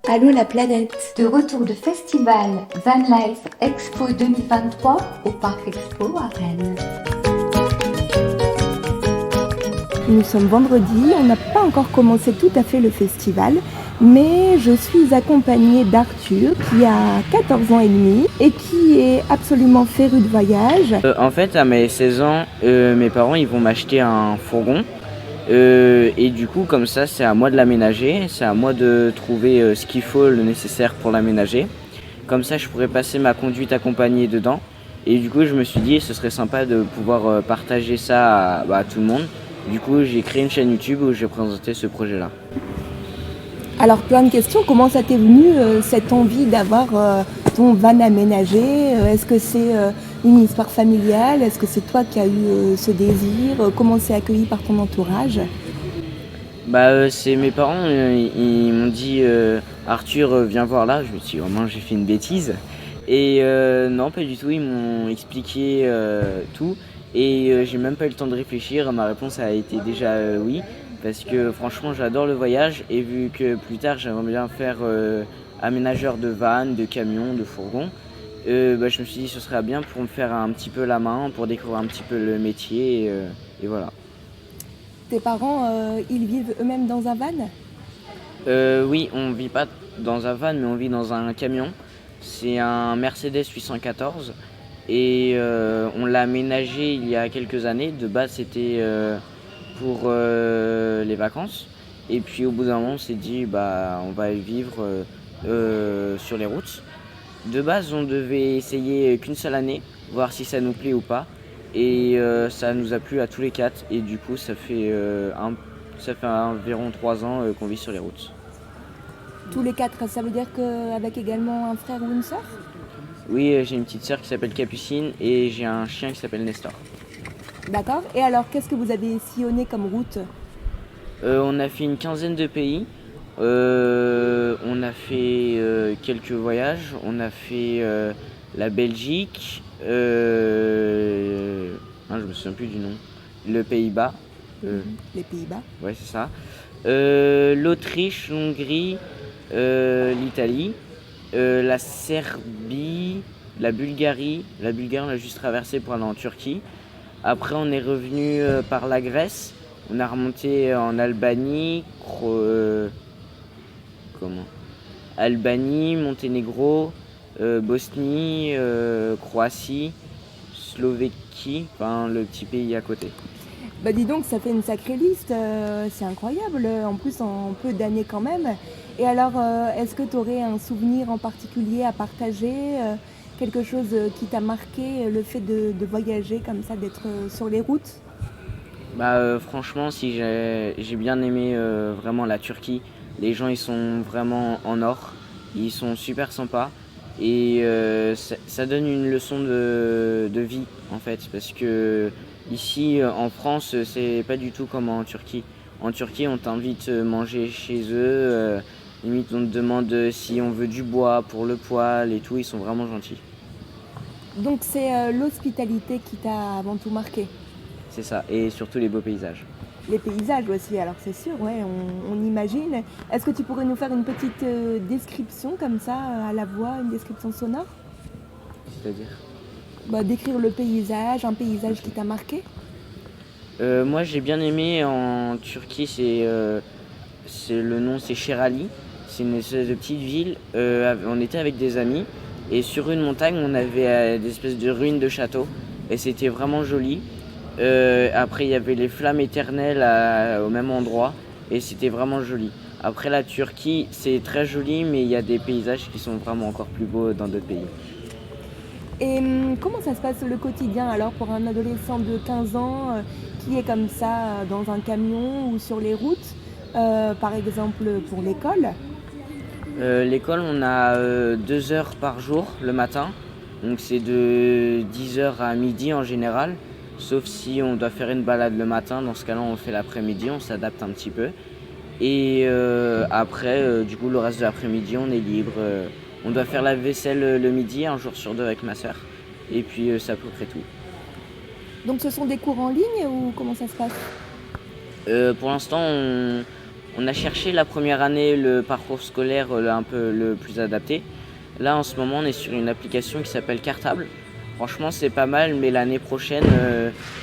Allô la planète. De retour de festival Van Life Expo 2023 au Parc Expo à Rennes. Nous sommes vendredi, on n'a pas encore commencé tout à fait le festival, mais je suis accompagnée d'Arthur qui a 14 ans et demi et qui est absolument féru de voyage. En fait, à mes 16 ans, mes parents ils vont m'acheter un fourgon. Et du coup, comme ça, c'est à moi de l'aménager, c'est à moi de trouver ce qu'il faut, le nécessaire pour l'aménager. Comme ça, je pourrais passer ma conduite accompagnée dedans. Et du coup, je me suis dit, ce serait sympa de pouvoir partager ça à tout le monde. Du coup, j'ai créé une chaîne YouTube où je vais présenter ce projet-là. Alors plein de questions, comment ça t'est venu cette envie d'avoir ton van aménagé? Est-ce que c'est une histoire familiale? Est-ce que c'est toi qui as eu ce désir? Comment c'est accueilli par ton entourage? C'est mes parents, ils m'ont dit Arthur, viens voir là. Je me suis dit, vraiment, j'ai fait une bêtise. Et non, pas du tout, ils m'ont expliqué tout. Et j'ai même pas eu le temps de réfléchir, ma réponse a été déjà oui. Parce que franchement, j'adore le voyage. Et vu que plus tard, j'aimerais bien faire aménageur de van, de camion, de fourgon. Je me suis dit ce serait bien pour me faire un petit peu la main, pour découvrir un petit peu le métier. Et voilà. Tes parents, ils vivent eux-mêmes dans un van? Oui, on vit pas dans un van, mais on vit dans un camion. C'est un Mercedes 814 et on l'a aménagé il y a quelques années. De base, c'était pour les vacances. Et puis au bout d'un moment, on s'est dit on va y vivre sur les routes. De base, on devait essayer qu'une seule année, voir si ça nous plaît ou pas. Et ça nous a plu à tous les quatre. Et du coup, ça fait environ 3 ans qu'on vit sur les routes. Tous les quatre, ça veut dire qu'avec également un frère ou une sœur? Oui, j'ai une petite sœur qui s'appelle Capucine et j'ai un chien qui s'appelle Nestor. D'accord. Et alors, qu'est-ce que vous avez sillonné comme route? On a fait une quinzaine de pays. On a fait quelques voyages. On a fait la Belgique. Je me souviens plus du nom. Le Pays-Bas. Les Pays-Bas. Ouais, c'est ça. L'Autriche, l'Hongrie, l'Italie, la Serbie, la Bulgarie. La Bulgarie, on l'a juste traversée pour aller en Turquie. Après, on est revenu par la Grèce. On a remonté en Albanie, Albanie, Monténégro, Bosnie, Croatie, Slovéquie, le petit pays à côté. Bah dis donc, ça fait une sacrée liste, c'est incroyable, en plus en peu d'années quand même. Et alors, est-ce que tu aurais un souvenir en particulier à partager, quelque chose qui t'a marqué, le fait de voyager comme ça, d'être sur les routes? Franchement, si j'ai bien aimé vraiment la Turquie. Les gens ils sont vraiment en or, ils sont super sympas et ça donne une leçon de vie en fait, parce que ici en France c'est pas du tout comme en Turquie. En Turquie on t'invite à manger chez eux, limite on te demande si on veut du bois pour le poêle et tout, ils sont vraiment gentils. Donc c'est l'hospitalité qui t'a avant tout marqué? C'est ça, et surtout les beaux paysages. Les paysages aussi, alors c'est sûr, ouais, on imagine. Est-ce que tu pourrais nous faire une petite description comme ça, à la voix, une description sonore? C'est-à-dire? Décrire le paysage, un paysage qui t'a marqué? Moi j'ai bien aimé en Turquie, le nom c'est Şerali, c'est une espèce de petite ville. On était avec des amis et sur une montagne on avait des espèces de ruines de châteaux et c'était vraiment joli. Après il y avait les flammes éternelles au même endroit et c'était vraiment joli. Après la Turquie c'est très joli, mais il y a des paysages qui sont vraiment encore plus beaux dans d'autres pays. Et comment ça se passe le quotidien alors pour un adolescent de 15 ans qui est comme ça dans un camion ou sur les routes, par exemple pour l'école? L'école on a 2 heures par jour le matin, donc c'est de 10h à midi en général. Sauf si on doit faire une balade le matin, dans ce cas-là on fait l'après-midi, on s'adapte un petit peu. Et après, du coup le reste de l'après-midi on est libre. On doit faire la vaisselle le midi, un jour sur deux avec ma soeur. Et puis c'est à peu près tout. Donc ce sont des cours en ligne ou comment ça se passe? Pour l'instant On a cherché la première année le parcours scolaire un peu le plus adapté. Là, en ce moment, on est sur une application qui s'appelle Cartable. Franchement, c'est pas mal, mais l'année prochaine,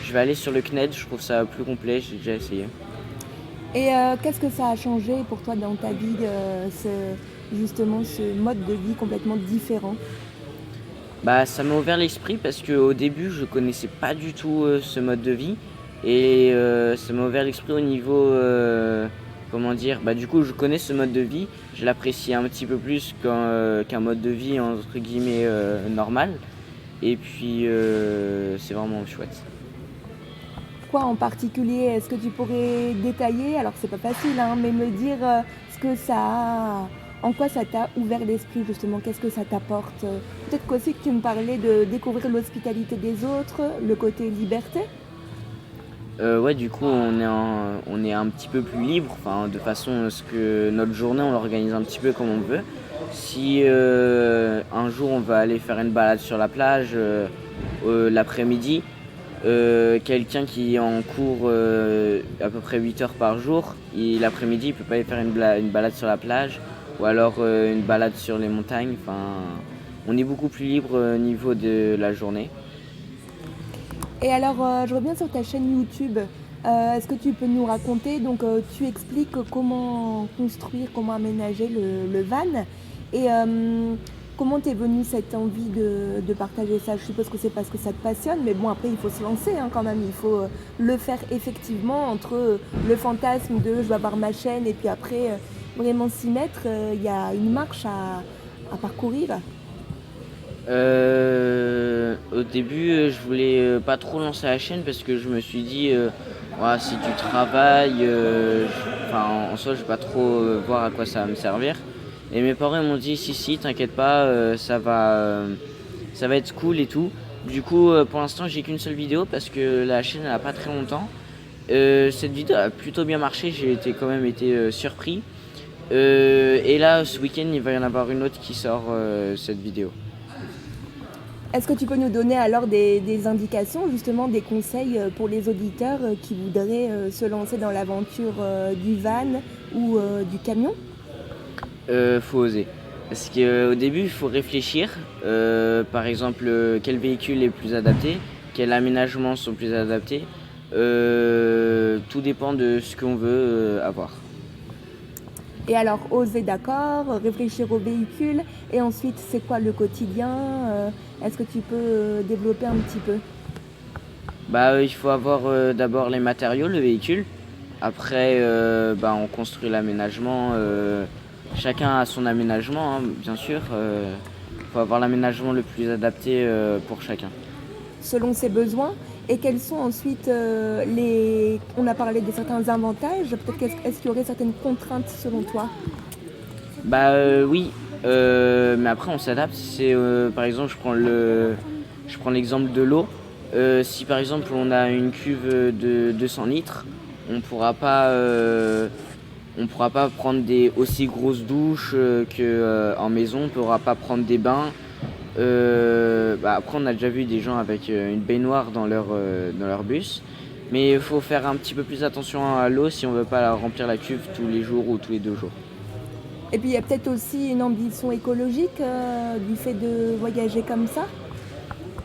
je vais aller sur le CNED. Je trouve ça plus complet, j'ai déjà essayé. Et qu'est-ce que ça a changé pour toi dans ta vie, justement ce mode de vie complètement différent? Bah, ça m'a ouvert l'esprit parce qu'au début, je connaissais pas du tout ce mode de vie. Et ça m'a ouvert l'esprit au niveau, comment dire, bah, du coup, je connais ce mode de vie. Je l'apprécie un petit peu plus qu'un mode de vie, entre guillemets, normal. Et puis, c'est vraiment chouette. Quoi en particulier? Est-ce que tu pourrais détailler? Alors c'est pas facile, hein, mais me dire en quoi ça t'a ouvert l'esprit justement, qu'est-ce que ça t'apporte? Peut-être qu'aussi que tu me parlais de découvrir l'hospitalité des autres, le côté liberté. Ouais, du coup, on est un petit peu plus libre, enfin, de façon à ce que notre journée, on l'organise un petit peu comme on veut. Si un jour on va aller faire une balade sur la plage l'après-midi, quelqu'un qui est en cours à peu près 8 heures par jour, l'après-midi, il peut pas aller faire une balade sur la plage ou alors une balade sur les montagnes. Enfin, on est beaucoup plus libre au niveau de la journée. Et alors, je reviens sur ta chaîne YouTube. Est-ce que tu peux nous raconter, donc tu expliques comment construire, comment aménager le van et comment t'es venue cette envie de partager ça? Je suppose que c'est parce que ça te passionne, mais bon, après il faut se lancer hein, quand même, il faut le faire effectivement entre le fantasme de je vais avoir ma chaîne et puis après vraiment s'y mettre, il y a une marche à parcourir. Au début, je voulais pas trop lancer la chaîne parce que je me suis dit, ouais, si tu travailles, en soi, je vais pas trop voir à quoi ça va me servir. Et mes parents m'ont dit, si, t'inquiète pas, ça va être cool et tout. Du coup, pour l'instant, j'ai qu'une seule vidéo parce que la chaîne, elle a pas très longtemps. Cette vidéo a plutôt bien marché, j'ai quand même été surpris. Et là, ce week-end, il va y en avoir une autre qui sort cette vidéo. Est-ce que tu peux nous donner alors des indications, justement des conseils pour les auditeurs qui voudraient se lancer dans l'aventure du van ou du camion? Faut oser. Parce qu'au début, il faut réfléchir. Par exemple, quel véhicule est le plus adapté, quels aménagements sont plus adaptés. Tout dépend de ce qu'on veut avoir. Et alors, oser, d'accord, réfléchir au véhicule, et ensuite, c'est quoi le quotidien? Est-ce que tu peux développer un petit peu? Bah, il faut avoir d'abord les matériaux, le véhicule. Après, on construit l'aménagement. Chacun a son aménagement, hein, bien sûr. Il faut avoir l'aménagement le plus adapté pour chacun. Selon ses besoins. Et quels sont ensuite on a parlé de certains avantages, peut-être est-ce qu'il y aurait certaines contraintes selon toi? Oui, mais après on s'adapte. Par exemple, je prends l'exemple de l'eau. Si par exemple on a une cuve de 200 litres, on pourra pas prendre des aussi grosses douches qu'en maison. On pourra pas prendre des bains. Après on a déjà vu des gens avec une baignoire dans leur bus, mais il faut faire un petit peu plus attention à l'eau si on veut pas remplir la cuve tous les jours ou tous les 2 jours. Et puis il y a peut-être aussi une ambition écologique du fait de voyager comme ça?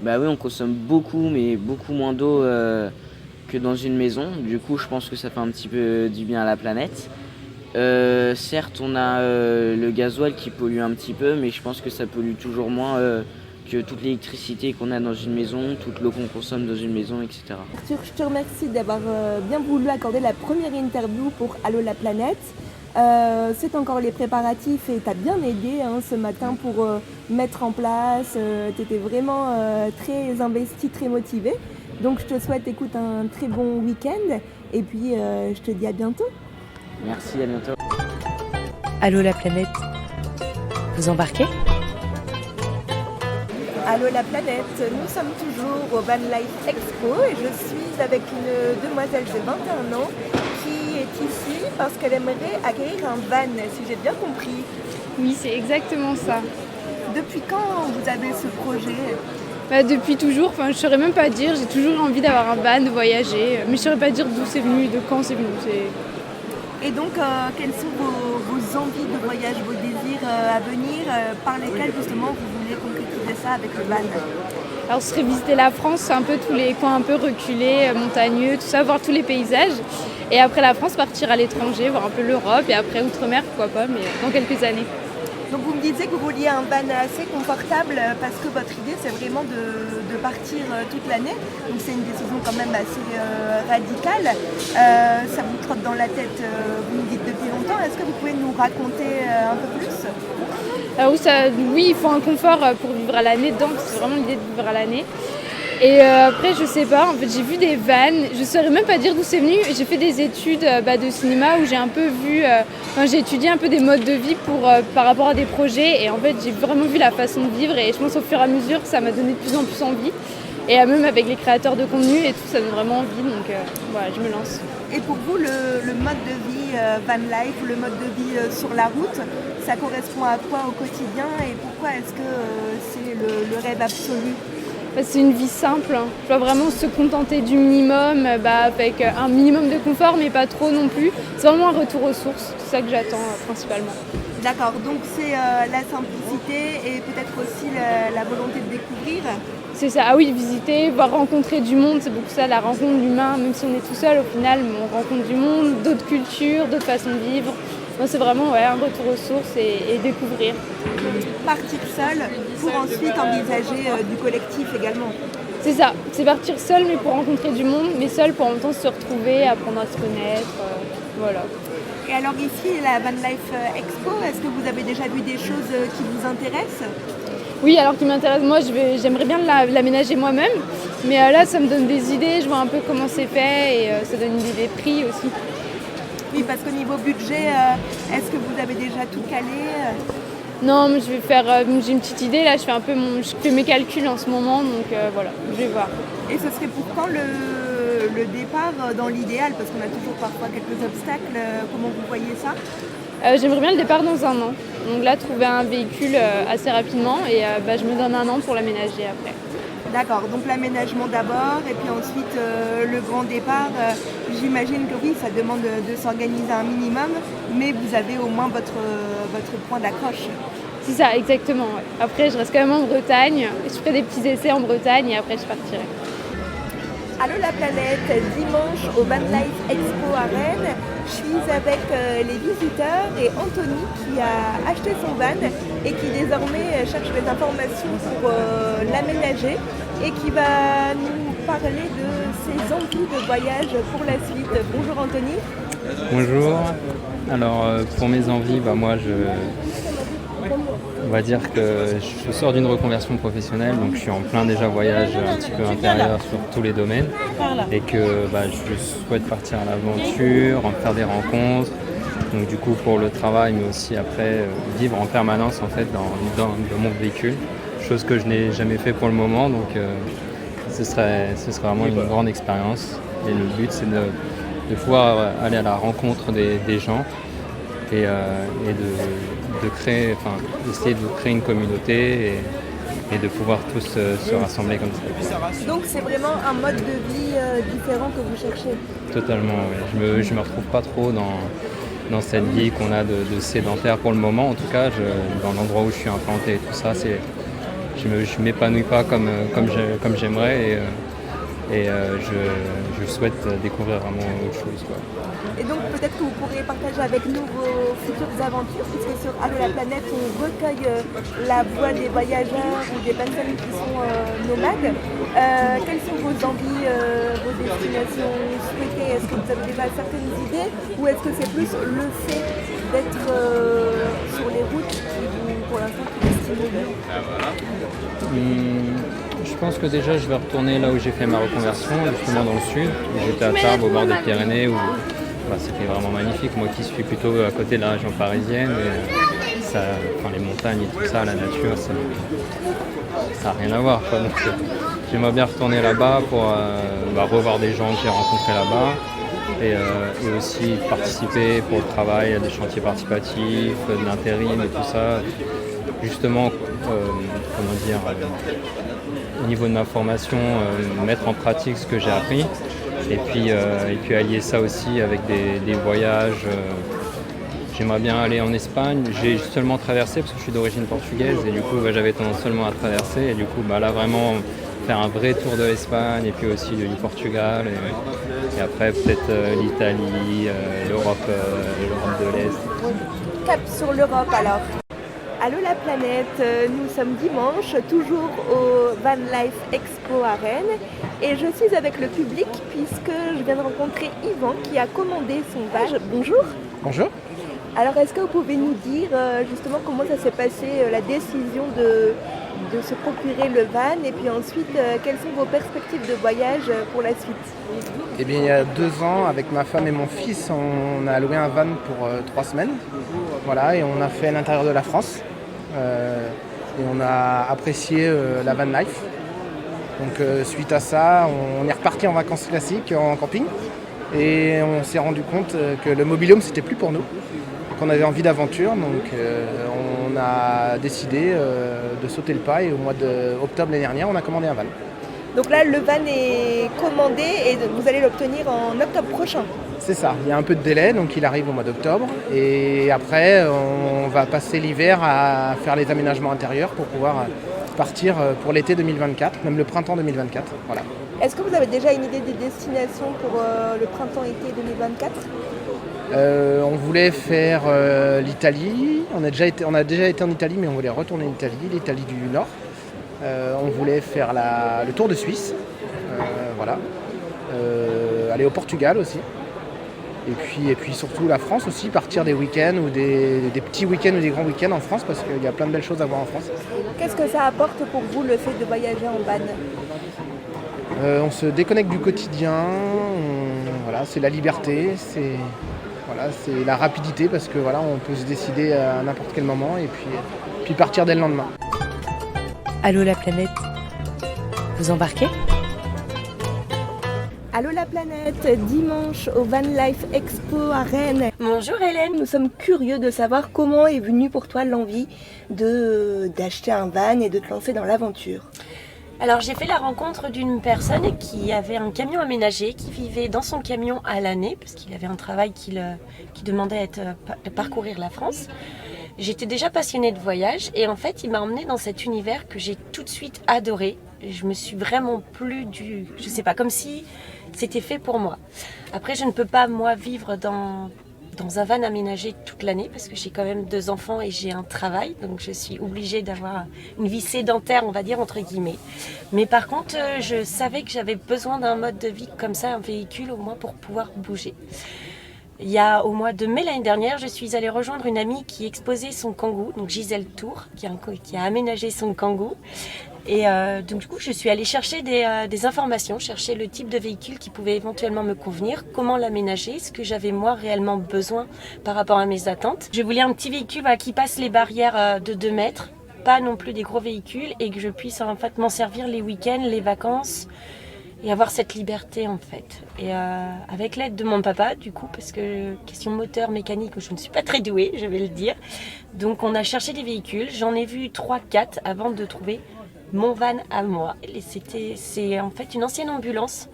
Oui, on consomme beaucoup, mais beaucoup moins d'eau que dans une maison. Du coup, je pense que ça fait un petit peu du bien à la planète. Certes, on a le gasoil qui pollue un petit peu, mais je pense que ça pollue toujours moins que toute l'électricité qu'on a dans une maison, toute l'eau qu'on consomme dans une maison, etc. Arthur, je te remercie d'avoir bien voulu accorder la première interview pour Allô la planète. C'est encore les préparatifs et tu as bien aidé ce matin pour mettre en place. Tu étais vraiment très investi, très motivé. Donc je te souhaite un très bon week-end et puis je te dis à bientôt. Merci, à bientôt. Allô la planète, vous embarquez? Allô la planète, nous sommes toujours au Van Life Expo et je suis avec une demoiselle de 21 ans qui est ici parce qu'elle aimerait acquérir un van, si j'ai bien compris. Oui, c'est exactement ça. Depuis quand vous avez ce projet? Depuis toujours, je ne saurais même pas dire, j'ai toujours envie d'avoir un van, de voyager, mais je ne saurais pas dire d'où c'est venu, de quand c'est venu. Et donc, quelles sont vos envies de voyage, vos désirs à venir, par lesquels justement vous voulez concrétiser ça avec le van? Alors, ce serait visiter la France, un peu tous les coins un peu reculés, montagneux, tout ça, voir tous les paysages. Et après la France, partir à l'étranger, voir un peu l'Europe et après Outre-mer, pourquoi pas, mais dans quelques années. Donc vous me disiez que vous vouliez un van assez confortable parce que votre idée c'est vraiment de partir toute l'année. Donc c'est une décision quand même assez radicale. Ça vous trotte dans la tête, vous me dites depuis longtemps. Est-ce que vous pouvez nous raconter un peu plus? Alors oui, il faut un confort pour vivre à l'année dedans, parce que c'est vraiment l'idée de vivre à l'année. Et après, je sais pas, en fait, j'ai vu des vannes, je saurais même pas dire d'où c'est venu. J'ai fait des études de cinéma où j'ai un peu vu, j'ai étudié un peu des modes de vie par rapport à des projets. Et en fait, j'ai vraiment vu la façon de vivre et je pense au fur et à mesure que ça m'a donné de plus en plus envie. Et même avec les créateurs de contenu et tout, ça donne vraiment envie. Donc voilà, je me lance. Et pour vous, le mode de vie van life, le mode de vie sur la route, ça correspond à quoi au quotidien et pourquoi est-ce que c'est le rêve absolu? C'est une vie simple, hein. Je dois vraiment se contenter du minimum, avec un minimum de confort, mais pas trop non plus. C'est vraiment un retour aux sources, c'est ça que j'attends principalement. D'accord, donc c'est la simplicité et peut-être aussi la volonté de découvrir. C'est ça, ah oui, visiter, voir rencontrer du monde, c'est beaucoup ça, la rencontre d'humains, même si on est tout seul, au final, on rencontre du monde, d'autres cultures, d'autres façons de vivre. Moi, c'est vraiment un retour aux sources et découvrir. Partir seul pour ensuite envisager du collectif également. C'est ça, c'est partir seul mais pour rencontrer du monde, mais seul pour en même temps se retrouver, apprendre à se connaître, voilà. Et alors ici, la Van Life Expo, est-ce que vous avez déjà vu des choses qui vous intéressent? Oui, alors qui m'intéresse, moi j'aimerais bien l'aménager moi-même, mais là ça me donne des idées, je vois un peu comment c'est fait et ça donne une idée des prix aussi. Oui, parce qu'au niveau budget, est-ce que vous avez déjà tout calé? Non, mais je vais faire, j'ai une petite idée là, je fais mes calculs en ce moment, donc voilà, je vais voir. Et ce serait pour quand le départ dans l'idéal? Parce qu'on a toujours parfois quelques obstacles, comment vous voyez ça? J'aimerais bien le départ dans 1 an, donc là trouver un véhicule assez rapidement et je me donne 1 an pour l'aménager après. D'accord, donc l'aménagement d'abord et puis ensuite le grand départ. J'imagine que oui, ça demande de s'organiser un minimum, mais vous avez au moins votre point d'accroche. C'est ça, exactement. Ouais. Après, je reste quand même en Bretagne, je ferai des petits essais en Bretagne et après je partirai. Allô la planète, dimanche au Van Life Expo à Rennes, je suis avec les visiteurs et Anthony qui a acheté son van et qui désormais cherche des informations pour l'aménager et qui va nous parler de ses envies de voyage pour la suite. Bonjour Anthony. Bonjour. Alors pour mes envies, moi on va dire que je sors d'une reconversion professionnelle, donc je suis en plein déjà voyage un petit peu intérieur sur tous les domaines et que je souhaite partir à l'aventure, en faire des rencontres, donc du coup pour le travail mais aussi après vivre en permanence en fait dans mon véhicule, chose que je n'ai jamais fait pour le moment, donc ce serait vraiment une grande expérience et le but c'est de pouvoir aller à la rencontre des gens et essayer de créer une communauté et de pouvoir tous se rassembler comme ça. Donc c'est vraiment un mode de vie différent que vous cherchez? Totalement, oui. Je me retrouve pas trop dans cette vie qu'on a de sédentaire pour le moment. En tout cas, dans l'endroit où je suis implanté et tout ça, je m'épanouis pas comme j'aimerais et je souhaite découvrir vraiment autre chose, quoi. Et donc peut-être que vous pourriez partager avec nous vos futures aventures, puisque sur Allô la planète, on recueille la voix des voyageurs ou des personnes qui sont nomades. Quelles sont vos envies, vos destinations souhaitées? Est-ce que vous avez déjà certaines idées ou est-ce que c'est plus le fait d'être sur les routes qui pour l'instant qui vous stimule? Je pense que déjà je vais retourner là où j'ai fait ma reconversion, justement dans le sud. J'étais à Tarbes au bord des Pyrénées où c'était vraiment magnifique. Moi qui suis plutôt à côté de la région parisienne, et les montagnes et tout ça, la nature, ça n'a rien à voir, quoi. Donc, j'aimerais bien retourner là-bas pour revoir des gens que j'ai rencontrés là-bas et aussi participer pour le travail à des chantiers participatifs, de l'intérim et tout ça. Justement, au niveau de ma formation, mettre en pratique ce que j'ai appris Et puis allier ça aussi avec des voyages. J'aimerais bien aller en Espagne. J'ai seulement traversé parce que je suis d'origine portugaise et du coup j'avais tendance seulement à traverser. Et du coup là vraiment faire un vrai tour de l'Espagne et puis aussi du Portugal. Et après peut-être l'Italie, l'Europe de l'Est. Cap sur l'Europe alors. Allô la planète, nous sommes dimanche, toujours au Van Life Expo à Rennes et je suis avec le public puisque je viens de rencontrer Yvan qui a commandé son van. Bonjour. Bonjour. Alors est-ce que vous pouvez nous dire justement comment ça s'est passé, la décision de se procurer le van et puis ensuite quelles sont vos perspectives de voyage pour la suite? Eh bien, il y a 2 ans, avec ma femme et mon fils, on a loué un van pour 3 semaines. Voilà, et on a fait l'intérieur de la France. Et on a apprécié la van life. Donc suite à ça, on est reparti en vacances classiques, en camping. Et on s'est rendu compte que le mobil-home, c'était plus pour nous. Qu'on avait envie d'aventure, donc on a décidé de sauter le pas et au mois d'octobre l'année dernière, on a commandé un van. Donc là, le van est commandé et vous allez l'obtenir en octobre prochain. C'est ça, il y a un peu de délai, donc il arrive au mois d'octobre. Et après, on va passer l'hiver à faire les aménagements intérieurs pour pouvoir partir pour l'été 2024, même le printemps 2024. Voilà. Est-ce que vous avez déjà une idée des destinations pour le printemps-été 2024 ? On voulait faire l'Italie. On a déjà été en Italie, mais on voulait retourner en Italie, l'Italie du Nord. On voulait faire le tour de Suisse, voilà. Aller au Portugal aussi. Et puis surtout la France aussi, partir des week-ends ou des petits week-ends ou des grands week-ends en France parce qu'il y a plein de belles choses à voir en France. Qu'est-ce que ça apporte pour vous le fait de voyager en van ? On se déconnecte du quotidien, voilà, c'est la liberté, c'est la rapidité parce que voilà, on peut se décider à n'importe quel moment et puis partir dès le lendemain. Allô la planète, vous embarquez ? Allô la planète, dimanche au Van Life Expo à Rennes. Bonjour Hélène. Nous sommes curieux de savoir comment est venue pour toi l'envie d'acheter un van et de te lancer dans l'aventure. Alors j'ai fait la rencontre d'une personne qui avait un camion aménagé, qui vivait dans son camion à l'année, parce qu'il avait un travail qui demandait de parcourir la France. J'étais déjà passionnée de voyage et en fait il m'a emmenée dans cet univers que j'ai tout de suite adoré. Je me suis vraiment plu je sais pas, comme si c'était fait pour moi. Après je ne peux pas moi vivre dans un van aménagé toute l'année parce que j'ai quand même 2 enfants et j'ai un travail, donc je suis obligée d'avoir une vie sédentaire, on va dire entre guillemets. Mais par contre, je savais que j'avais besoin d'un mode de vie comme ça, un véhicule au moins pour pouvoir bouger. Il y a au mois de mai l'année dernière, je suis allée rejoindre une amie qui exposait son Kangoo, donc Gisèle Tour, qui a aménagé son Kangoo. Et donc du coup, je suis allée chercher des informations, chercher le type de véhicule qui pouvait éventuellement me convenir, comment l'aménager, ce que j'avais moi réellement besoin par rapport à mes attentes. Je voulais un petit véhicule qui passe les barrières de 2 mètres, pas non plus des gros véhicules, et que je puisse en fait m'en servir les week-ends, les vacances, et avoir cette liberté en fait. Et avec l'aide de mon papa du coup, parce que question moteur, mécanique, je ne suis pas très douée, je vais le dire. Donc on a cherché des véhicules, j'en ai vu 3-4 avant de trouver mon van à moi. C'est en fait une ancienne ambulance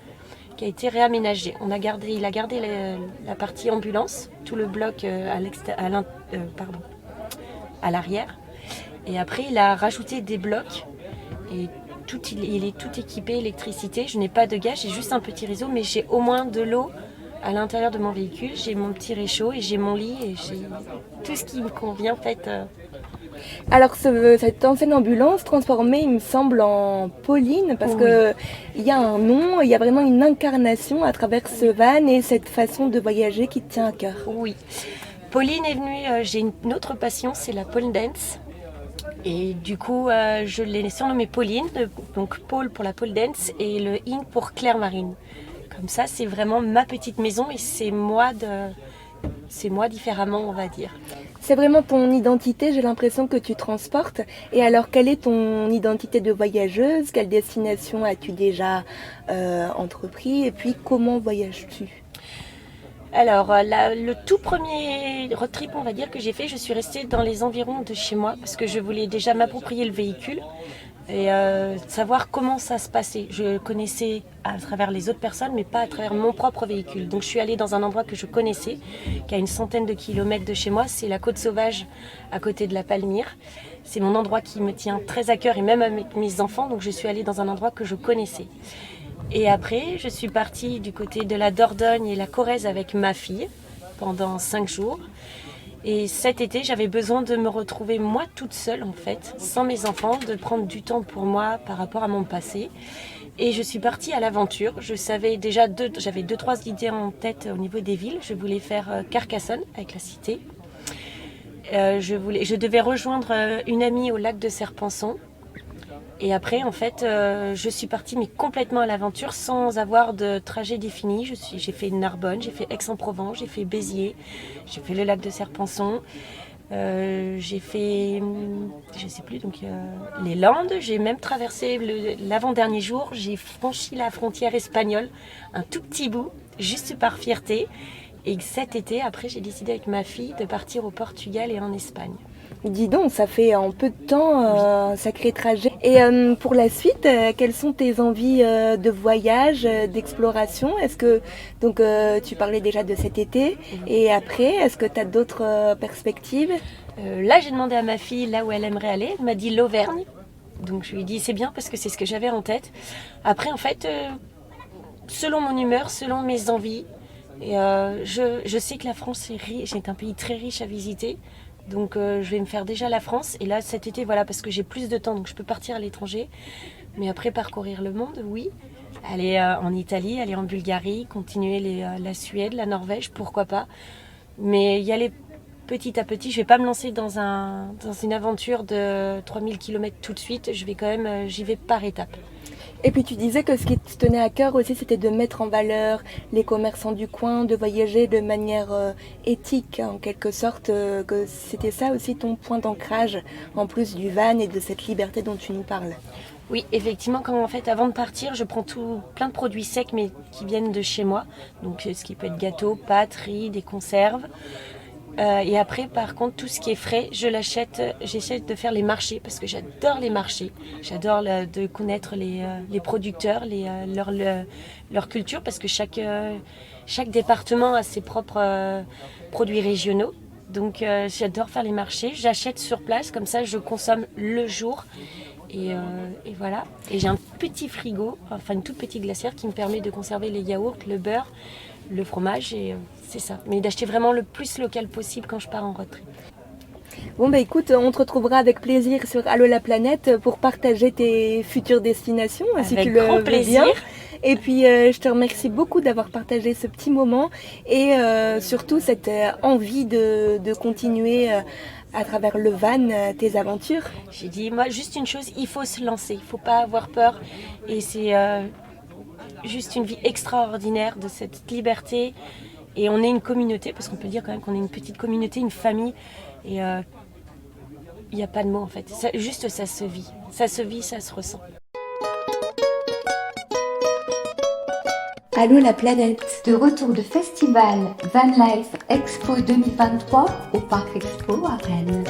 qui a été réaménagée. Il a gardé la partie ambulance, tout le bloc à l'arrière. Et après, il a rajouté des blocs et il est tout équipé électricité. Je n'ai pas de gaz, j'ai juste un petit réseau, mais j'ai au moins de l'eau à l'intérieur de mon véhicule. J'ai mon petit réchaud et j'ai mon lit et j'ai tout ce qui me convient en fait. Alors cette ancienne ambulance transformée, il me semble, en Pauline, parce que il y a un nom, il y a vraiment une incarnation à travers ce van et cette façon de voyager qui te tient à cœur. Oui, Pauline est venue, j'ai une autre passion, c'est la pole dance. Et du coup, je l'ai surnommée Pauline, donc Paul pour la pole dance et le in pour Claire Marine. Comme ça, c'est vraiment ma petite maison et c'est moi différemment, on va dire. C'est vraiment ton identité, j'ai l'impression que tu transportes. Et alors, quelle est ton identité de voyageuse ? Quelle destination as-tu déjà entrepris ? Et puis, comment voyages-tu ? Alors, le tout premier road trip, on va dire, que j'ai fait, je suis restée dans les environs de chez moi parce que je voulais déjà m'approprier le véhicule. et savoir comment ça se passait. Je connaissais à travers les autres personnes, mais pas à travers mon propre véhicule. Donc je suis allée dans un endroit que je connaissais, qui a une centaine de kilomètres de chez moi. C'est la Côte Sauvage, à côté de la Palmyre. C'est mon endroit qui me tient très à cœur, et même avec mes enfants. Donc je suis allée dans un endroit que je connaissais. Et après, je suis partie du côté de la Dordogne et la Corrèze avec ma fille pendant 5 jours. Et cet été, j'avais besoin de me retrouver moi toute seule en fait, sans mes enfants, de prendre du temps pour moi par rapport à mon passé. Et je suis partie à l'aventure. Je savais déjà, j'avais 2-3 idées en tête au niveau des villes. Je voulais faire Carcassonne avec la cité. Je devais rejoindre une amie au lac de Serpenson. Et après, en fait, je suis partie mais complètement à l'aventure sans avoir de trajet défini. J'ai fait Narbonne, j'ai fait Aix-en-Provence, j'ai fait Béziers, j'ai fait le lac de Serpenson, j'ai fait, je sais plus, donc les Landes. J'ai même traversé l'avant-dernier jour. J'ai franchi la frontière espagnole, un tout petit bout, juste par fierté. Et cet été, après, j'ai décidé avec ma fille de partir au Portugal et en Espagne. Dis donc, ça fait en peu de temps un sacré trajet. Et pour la suite, quelles sont tes envies de voyage, d'exploration? Est-ce que donc tu parlais déjà de cet été, et après, est-ce que tu as d'autres perspectives? Là, j'ai demandé à ma fille là où elle aimerait aller. Elle m'a dit l'Auvergne. Donc je lui ai dit c'est bien parce que c'est ce que j'avais en tête. Après, en fait, selon mon humeur, selon mes envies, et je sais que la France est riche, c'est un pays très riche à visiter. Donc je vais me faire déjà la France. Et là cet été, voilà, parce que j'ai plus de temps, donc je peux partir à l'étranger. Mais après parcourir le monde, oui. Aller en Italie, aller en Bulgarie, continuer la Suède, la Norvège, pourquoi pas. Mais y aller petit à petit. Je vais pas me lancer dans une aventure de 3000 km tout de suite. Je vais quand même, j'y vais par étapes. Et puis tu disais que ce qui te tenait à cœur aussi, c'était de mettre en valeur les commerçants du coin, de voyager de manière éthique, en quelque sorte, que c'était ça aussi ton point d'ancrage, en plus du van et de cette liberté dont tu nous parles. Oui, effectivement, en fait, avant de partir, je prends plein de produits secs, mais qui viennent de chez moi. Donc ce qui peut être gâteaux, pâtes, riz, des conserves. Et après, par contre, tout ce qui est frais, je l'achète. J'essaie de faire les marchés parce que j'adore les marchés. J'adore de connaître les producteurs, leur culture, parce que chaque département a ses propres produits régionaux. Donc j'adore faire les marchés. J'achète sur place, comme ça je consomme le jour. Et voilà. Et j'ai un petit frigo, enfin une toute petite glacière qui me permet de conserver les yaourts, le beurre, le fromage, et c'est ça. Mais d'acheter vraiment le plus local possible quand je pars en road trip. Bon bah écoute, on te retrouvera avec plaisir sur Allô la planète pour partager tes futures destinations, si tu le veux bien. Et puis je te remercie beaucoup d'avoir partagé ce petit moment et surtout cette envie de continuer à travers le van tes aventures. J'ai dit, moi, juste une chose, il faut se lancer, il ne faut pas avoir peur. Et c'est juste une vie extraordinaire de cette liberté. Et on est une communauté, parce qu'on peut dire quand même qu'on est une petite communauté, une famille. Et il n'y a pas de mots en fait. Juste ça se vit. Ça se vit, ça se ressent. Allô la planète. De retour de festival Van Life Expo 2023 au Parc Expo à Rennes.